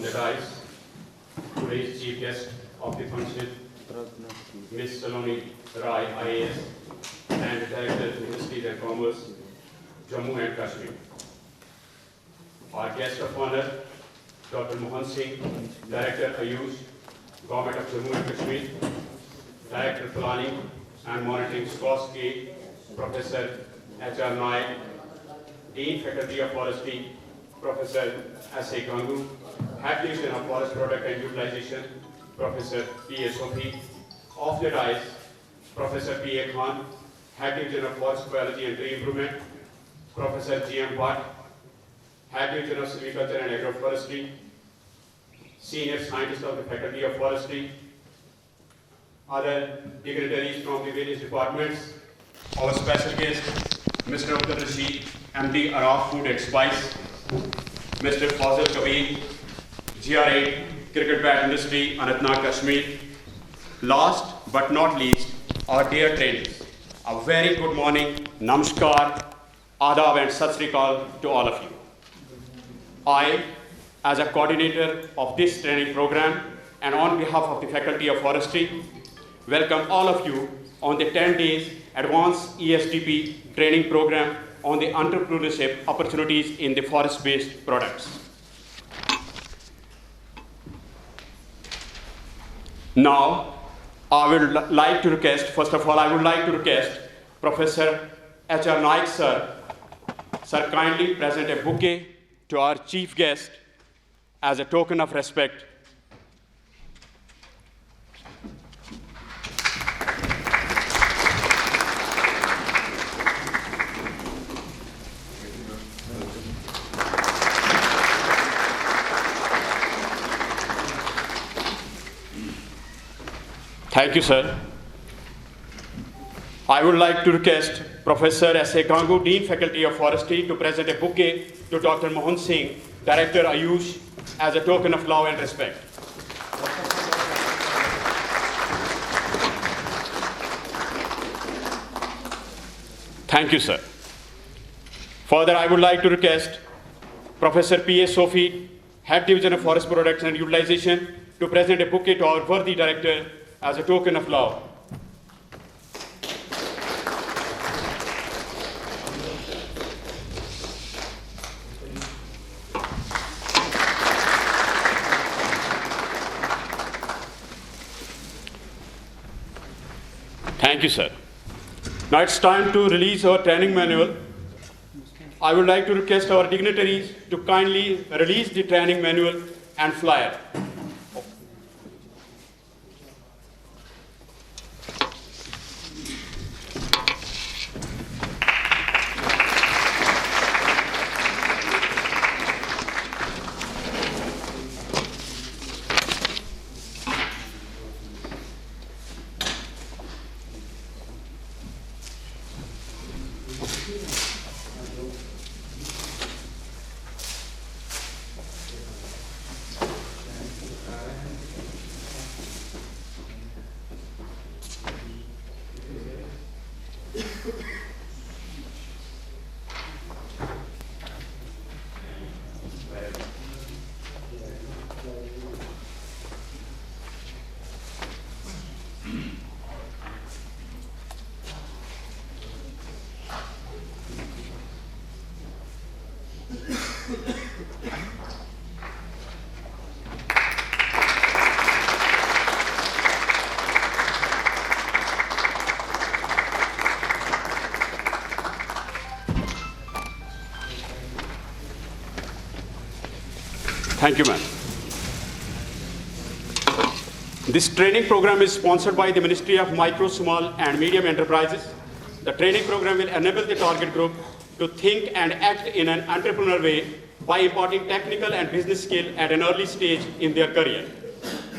on the dais, today's chief guest of the function, Ms. Saloni Rai, IAS, and Director of Industries and Commerce, Jammu and Kashmir. Our guest of honor, Dr. Mohan Singh, Director Ayush, Government of Jammu and Kashmir, Director Planning and Monitoring SKUAST-K, Professor H.R. Naik, Dean Faculty of Forestry, Professor S.A. Gangu, Head Division of Forest Product and Utilization, Professor P.A. Sofi, off the dais, Professor P.A. Khan, Head Division of Forest Biology and Tree Improvement, Professor G.M. Bhatt, Head Division of Silviculture and Agroforestry, Senior Scientist of the Faculty of Forestry, other dignitaries from the various departments, our special guest, Mr. Abdul Rashid, MD Araf Food and Spice, Mr. Fazil Kabir, GR8, Cricket Bat Industry, Anantnag, Kashmir. Last but not least, our dear trainees. A very good morning, namaskar, adab and sat sri akal to all of you. I, as a coordinator of this training program and on behalf of the Faculty of Forestry, welcome all of you on the 10 days Advanced ESDP training program on the entrepreneurship opportunities in the forest-based products. Now, I would like to request, first of all, I would like to request Professor H.R. Naik, sir, kindly present a bouquet to our chief guest as a token of respect. Thank you, sir. I would like to request Professor S.A. Gangu, Dean Faculty of Forestry, to present a bouquet to Dr. Mohan Singh, Director Ayush, as a token of love and respect. Thank you, sir. Further, I would like to request Professor P.A. Sofi, Head Division of Forest Products and Utilization, to present a bouquet to our worthy director as a token of love. Thank you, sir. Now it's time to release our training manual. I would like to request our dignitaries to kindly release the training manual and flyer. Thank you, ma'am. This training program is sponsored by the Ministry of Micro, Small and Medium Enterprises. The training program will enable the target group to think and act in an entrepreneurial way by imparting technical and business skill at an early stage in their career,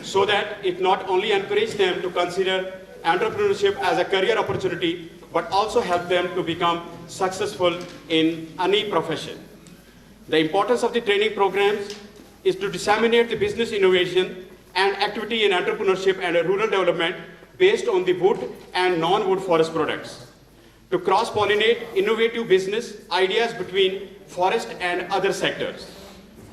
so that it not only encourages them to consider entrepreneurship as a career opportunity, but also help them to become successful in any profession. The importance of the training programs is to disseminate the business innovation and activity in entrepreneurship and rural development based on the wood and non-wood forest products, to cross-pollinate innovative business ideas between forest and other sectors,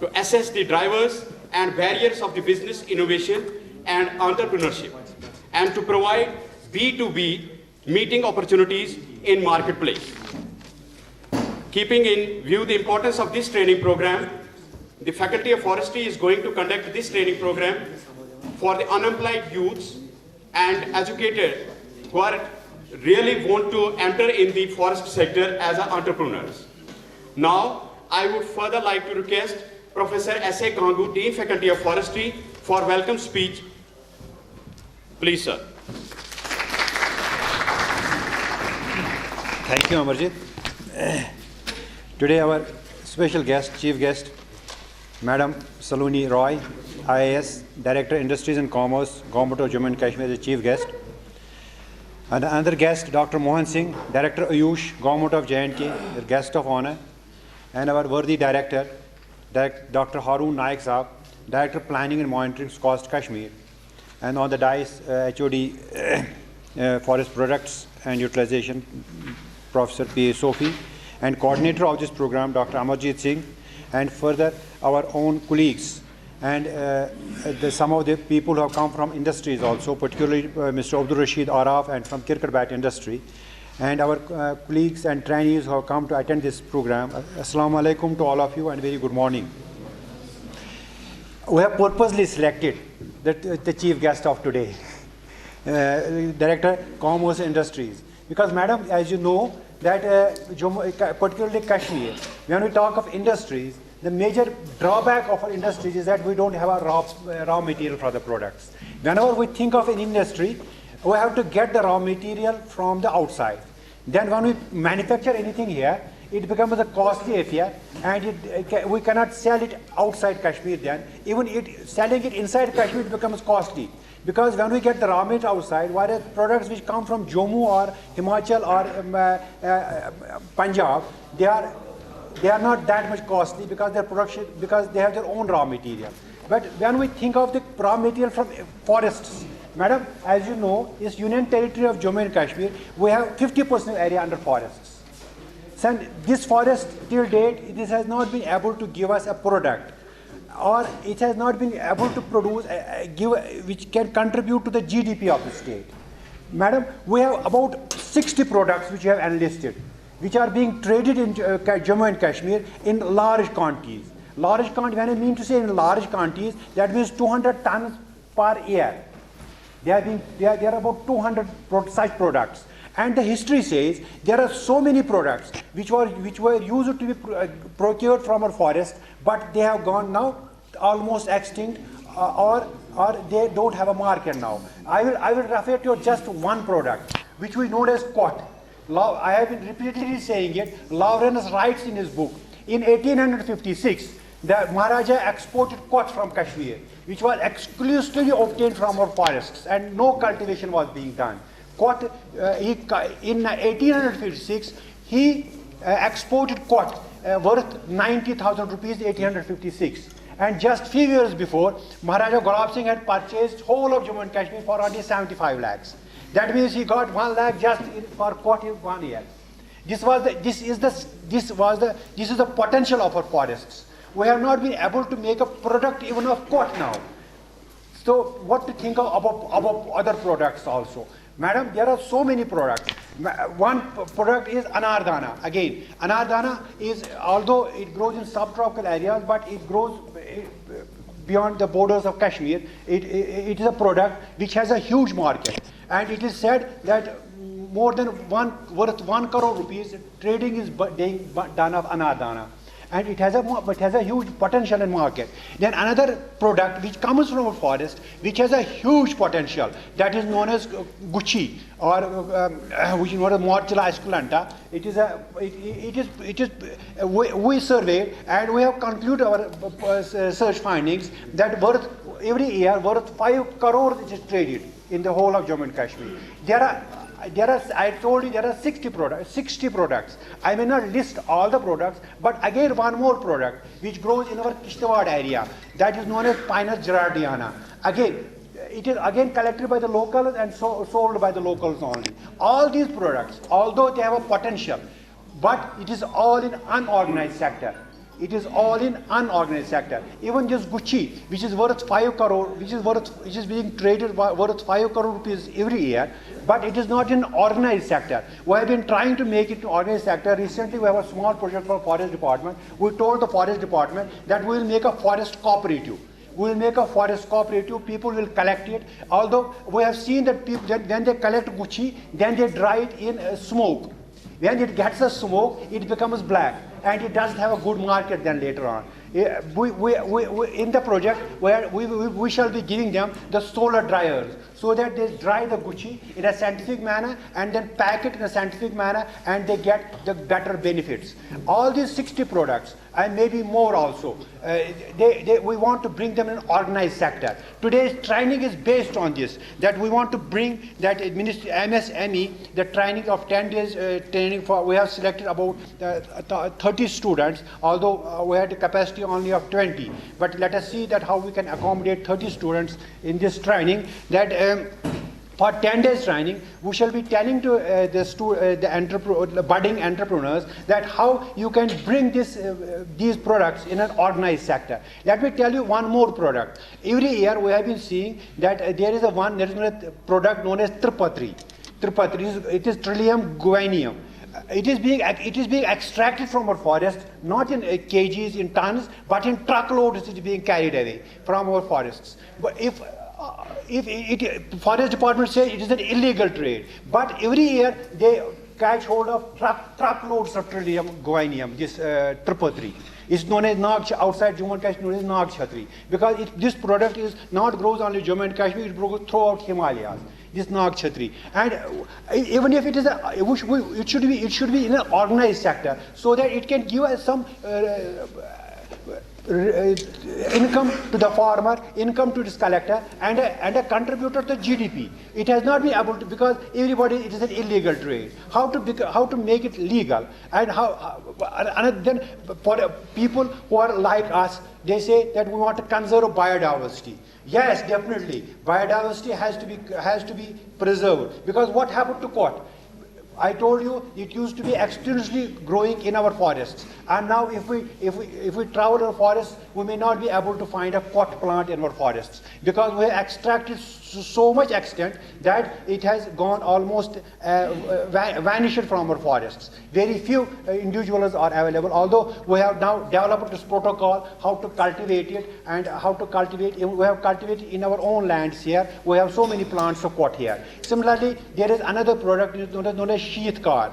to assess the drivers and barriers of the business innovation and entrepreneurship, and to provide B2B meeting opportunities in marketplace. Keeping in view the importance of this training program, the Faculty of Forestry is going to conduct this training program for the unemployed youths and educated who are really want to enter in the forest sector as entrepreneurs. Now, I would further like to request Professor S.A. Gangu, Dean Faculty of Forestry, for welcome speech. Please, sir. Thank you, Amarjit. Today, our special guest, chief guest, Madam Saloni Roy, IAS, Director, Industries and Commerce, Government of Jammu and Kashmir, is the chief guest. And another guest, Dr. Mohan Singh, Director Ayush, Government of J&K, the guest of honor. And our worthy director, Dr. Haroon Naik Saab, Director Planning and Monitoring, SKUAST-Kashmir. And on the dais, HOD Forest Products and Utilization, Professor P.A. Sophie, and coordinator of this program, Dr. Amarjit Singh, and further our own colleagues, and some of the people who have come from industries also, particularly Mr. Abdul Rashid Araf and from cricket bat industry, and our colleagues and trainees who have come to attend this program. Assalamu alaikum to all of you and very good morning. We have purposely selected the chief guest of today, Director Commerce Industries, because madam, as you know, that particularly Kashmir, when we talk of industries, the major drawback of our industries is that we don't have a raw material for the products. Whenever we think of an industry, we have to get the raw material from the outside. Then when we manufacture anything here, it becomes a costly affair, and we cannot sell it outside Kashmir then. Even selling it inside Kashmir, it becomes costly. Because when we get the raw material outside, whereas products which come from Jammu or Himachal or Punjab, they are not that much costly because they have their own raw material. But when we think of the raw material from forests, madam, as you know, is Union Territory of Jammu and Kashmir, we have 50% area under forests. So this forest till date, this has not been able to give us a product, or it has not been able to produce, which can contribute to the GDP of the state. Madam, we have about 60 products which we have enlisted, which are being traded in Jammu and Kashmir in large quantities. Large quantities, when I mean to say in large quantities, that means 200 tons per year. There are about 200 such products. And the history says there are so many products which were used to be procured from our forest, but they have gone now almost extinct, or they don't have a market now. I will refer to just one product, which we know as cotton. I have been repeatedly saying it. Lawrence writes in his book, in 1856, the Maharaja exported cotton from Kashmir, which was exclusively obtained from our forests, and no cultivation was being done. Cotton, in 1856, he exported cotton worth 90,000 rupees, 1856. And just few years before, Maharaja Gulab Singh had purchased whole of Jammu and Kashmir for only 75 lakhs. That means he got 1 lakh just for cotton 1 year. This is the potential of our forests. We have not been able to make a product even of cotton now. So what to think about other products also? Madam, there are so many products. One product is anardana. Again, anardana is, although it grows in subtropical areas, but it grows beyond the borders of Kashmir. It is a product which has a huge market. And it is said that more than worth 1 crore rupees trading is being done of anardana. And it has a huge potential in market. Then another product which comes from a forest, which has a huge potential, that is known as gucci, or which is known as Morchilla esculenta. We surveyed and we have concluded our search findings that every year worth 5 crore is traded in the whole of Jammu and Kashmir. I told you there are 60 products. I may not list all the products, but again one more product which grows in our Kishtawad area, that is known as Pinus gerardiana. Again, it is again collected by the locals and sold by the locals only. All these products, although they have a potential, but it is all in unorganized sector. it is all in unorganized sector. Even this Gucci, which is worth 5 crore, which is being traded worth 5 crore rupees every year, but it is not in organized sector. We have been trying to make it to organized sector. Recently, we have a small project for forest department. We told the forest department that we will make a forest cooperative. We will make a forest cooperative, people will collect it. Although we have seen that people, that when they collect Gucci, then they dry it in smoke. When it gets a smoke, it becomes black, and it doesn't have a good market then later on. We, in the project, where we shall be giving them the solar dryers, so that they dry the Gucci in a scientific manner and then pack it in a scientific manner, and they get the better benefits. All these 60 products, and maybe more also, we want to bring them in an organized sector. Today's training is based on this, that we want to bring that MSME, the training of 10 days training for, we have selected about 30 students, although we had a capacity only of 20. But let us see that how we can accommodate 30 students in this training, that for 10 days training, we shall be telling to the budding entrepreneurs that how you can bring these products in an organized sector. Let me tell you one more product. Every year we have been seeing that there is a product known as Tripatri. It is Trillium guineum. It is being extracted from our forest, not in kgs, in tons, but in truckloads. It is being carried away from our forests. But if forest department says it is an illegal trade, but every year they catch hold of truckloads of Trillium guineum, this Tripatri. It's known as outside Jammu and Kashmir, known as Nag Chhatri, because this product is not grows only Jammu and Kashmir, it grows throughout Himalayas. This Nag Chhatri, and even if it is it should be in an organized sector, so that it can give us some income to the farmer, income to this collector, and a contributor to GDP. It has not been able to, because everybody, it is an illegal trade. How to make it legal, and then for people who are like us, they say that we want to conserve biodiversity. Yes, definitely, biodiversity has to be preserved, because what happened to cotton? I told you it used to be extensively growing in our forests, and now if we travel our forests, we may not be able to find a cotton plant in our forests, because we have extracted so much extent that it has gone almost vanished from our forests. Very few individuals are available, although we have now developed this protocol how to cultivate it, and how to cultivate. We have cultivated in our own lands here. We have so many plants of cotton here. Similarly, there is another product known as sheathcar.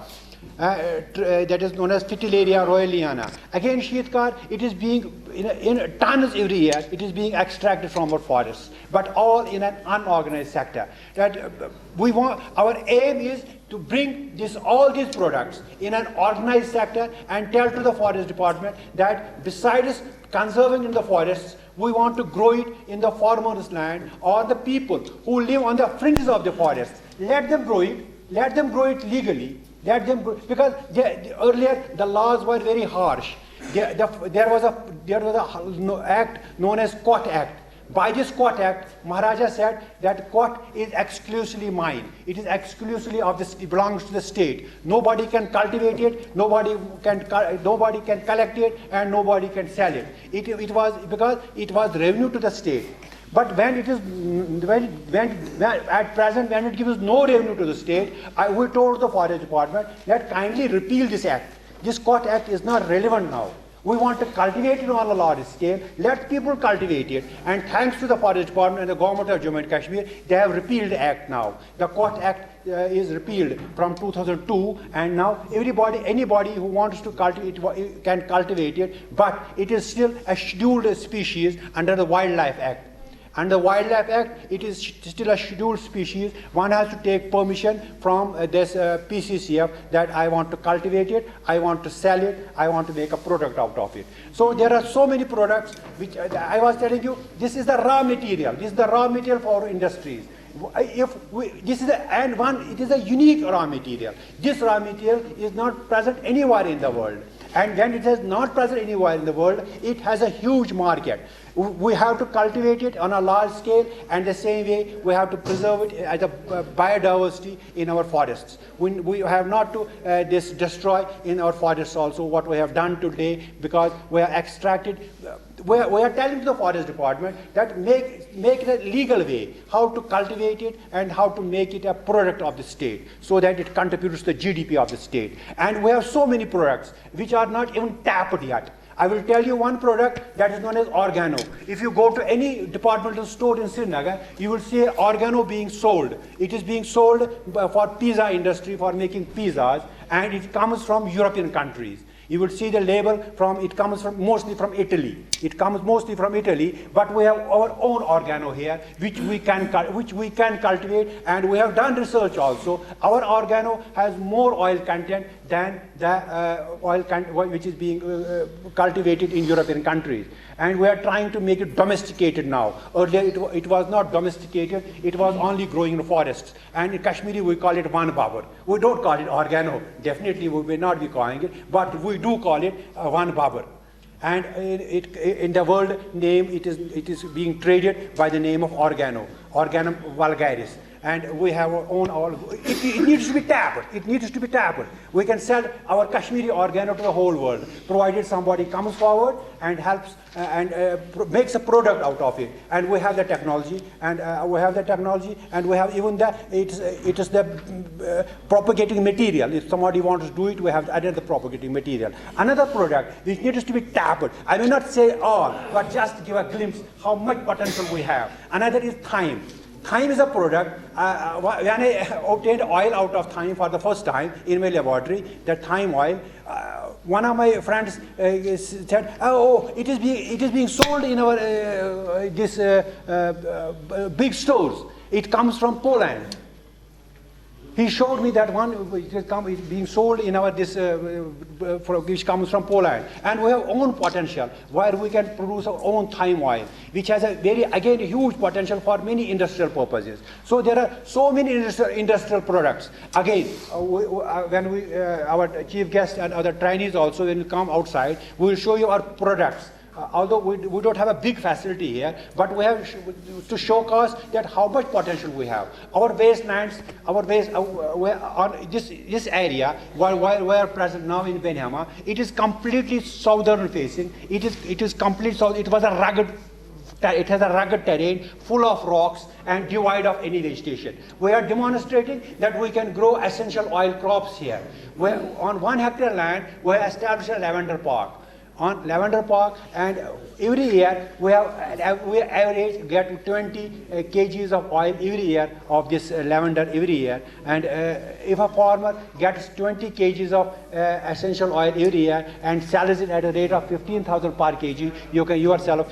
That is known as Titillaria royaliana. Again, sheathcar, it is being in tons every year. It is being extracted from our forests, but all in an unorganized sector. That we want. Our aim is to bring all these products in an organized sector, and tell to the forest department that besides conserving in the forests, we want to grow it in the farmers' land, or the people who live on the fringes of the forest. Let them grow it. Let them grow it legally. Let them grow, because earlier the laws were very harsh. There was a act known as Quat Act. By this Quat Act, Maharaja said that Quat is exclusively mine. It is exclusively it belongs to the state. Nobody can cultivate it. Nobody can collect it, and nobody can sell it. It was because it was revenue to the state. But when it is at present, when it gives no revenue to the state, we told the forest department that kindly repeal this act. This Quat Act is not relevant now. We want to cultivate it on a large scale. Let people cultivate it. And thanks to the forest department and the government of Jammu and Kashmir, they have repealed the act now. The Quat Act is repealed from 2002, and now anybody who wants to cultivate it can cultivate it, but it is still a scheduled species under the Wildlife Act. Under the Wildlife Act, it is still a scheduled species. One has to take permission from this PCCF that I want to cultivate it, I want to sell it, I want to make a product out of it. So there are so many products which I was telling you, this is the raw material. This is the raw material for our industries. It is a unique raw material. This raw material is not present anywhere in the world. And when it is not present anywhere in the world, it has a huge market. We have to cultivate it on a large scale, and the same way we have to preserve it as a biodiversity in our forests. We have not to destroy in our forests also what we have done today, because we have extracted. We are telling to the forest department that make it a legal way how to cultivate it and how to make it a product of the state, so that it contributes to the GDP of the state. And we have so many products which are not even tapped yet. I will tell you one product that is known as organo. If you go to any departmental store in Srinagar, you will see organo being sold. It is being sold for pizza industry, for making pizzas, and it comes from European countries. You will see the label it comes from mostly from Italy. It comes mostly from Italy, but we have our own organo here, which we can cultivate, and we have done research also. Our organo has more oil content than the oil which is being cultivated in European countries. And we are trying to make it domesticated now. Earlier it was not domesticated, it was only growing in forests. And in Kashmiri we call it one babar. We don't call it organo. Definitely we may not be calling it, but we do call it one babar. And in the world name it is being traded by the name of organo, Organum vulgaris. And we have our own, it needs to be tapped. It needs to be tapped. We can sell our Kashmiri organo to the whole world, provided somebody comes forward and helps and makes a product out of it. And we have the technology, and we have even the, it is the propagating material. If somebody wants to do it, we have added the propagating material. Another product which needs to be tapped. I will not say all, but just give a glimpse how much potential we have. Another is thyme. Thyme is a product. When I obtained oil out of thyme for the first time in my laboratory, the thyme oil, one of my friends said, "Oh, it is being sold in our big stores. It comes from Poland." He showed me that one is being sold in our which comes from Poland, and we have own potential where we can produce our own thyme oil, which has a huge potential for many industrial purposes. So there are so many industrial products. Again, when our chief guest and other trainees also, when we come outside, we will show you our products. Although we don't have a big facility here, but we have to showcase that how much potential we have. Our wastelands, on this area, while we are present now in Benhama, it is completely southern facing. It is complete south. It has a rugged terrain full of rocks and devoid of any vegetation. We are demonstrating that we can grow essential oil crops here. On 1 hectare land, we have established a lavender park. On lavender park, and every year we average get 20 kgs of oil every year of this lavender every year. And if a farmer gets 20 kgs of essential oil every year and sells it at a rate of 15,000 per kg, you can yourself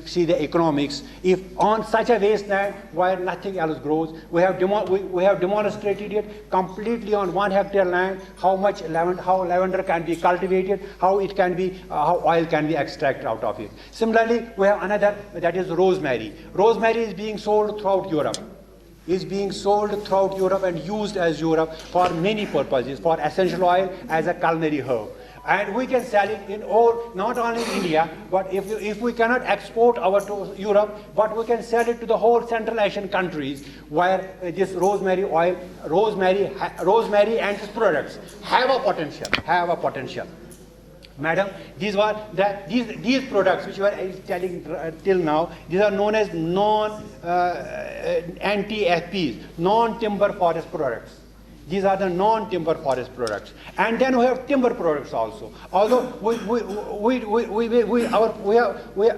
see the economics. If on such a wasteland where nothing else grows, we have demonstrated it completely on 1 hectare land how lavender can be cultivated, how oil can be extracted out of it. Similarly, we have another, that is rosemary. Rosemary is being sold throughout Europe. And used as Europe for many purposes, for essential oil, as a culinary herb. And we can sell it in all, not only in India, but if we cannot export to Europe, but we can sell it to the whole Central Asian countries where this rosemary and its products have a potential. Madam, these products which we are telling till now, these are known as non-NTFPs, non-timber forest products. These are the non-timber forest products. And then we have timber products also. Although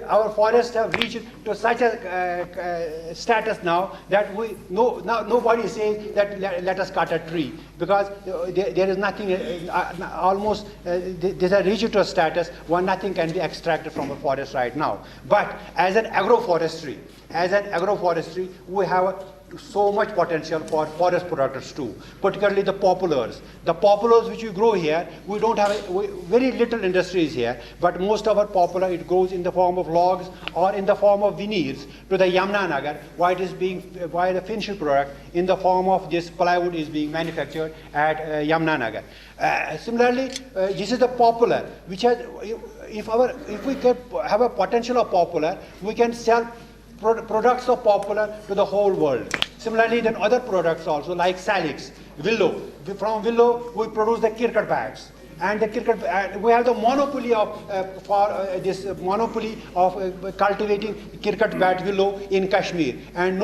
our forests have reached to such a status now that nobody says that let us cut a tree, because there is nothing, almost they have reached to a status where nothing can be extracted from a forest right now. But as an agroforestry, we have so much potential for forest products too, particularly the poplars. The poplars which we grow here, we don't have very little industries here, but most of our poplar, it goes in the form of logs or in the form of veneers to the Yamunanagar, while the finished product in the form of this plywood is being manufactured at Yamunanagar. Similarly, this is the poplar, which has, if we can have a potential of poplar, we can sell products of poplar to the whole world. Similarly, then other products also like salix, willow. From willow, we produce the cricket bats. And the cricket, we have the monopoly of cultivating cricket bat willow in Kashmir, and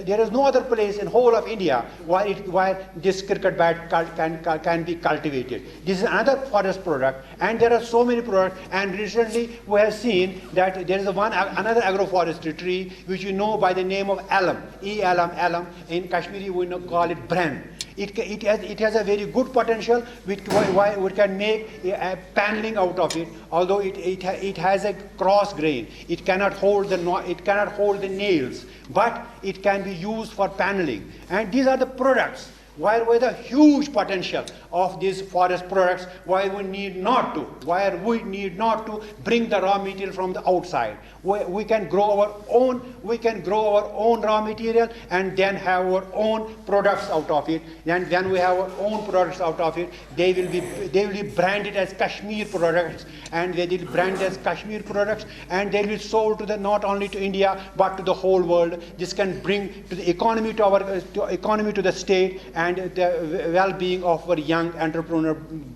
there is no other place in whole of India where this cricket bat can be cultivated. This is another forest product, and there are so many products. And recently we have seen that there is another agroforestry tree which we know by the name of alum, alum. In Kashmiri we call it bran. It has a very good potential, which we can make a paneling out of it. Although it has a cross grain, it cannot hold the nails, but it can be used for paneling. And these are the products with a huge potential of these forest products, why we need not to bring the raw material from the outside. We can grow our own raw material and then have our own products out of it. And when we have our own products out of it, they will be branded as Kashmir products, and they will brand as Kashmir products, and they will be sold to not only to India but to the whole world. This can bring to the economy to the state and the well-being of our young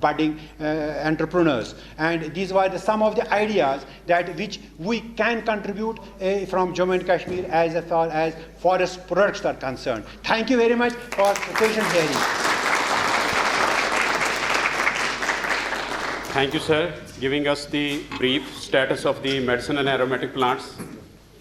budding entrepreneurs. And these were some of the ideas which we can contribute from Jammu and Kashmir as far as forest products are concerned. Thank you very much for patient hearing. Thank you, sir, giving us the brief status of the medicinal and aromatic plants.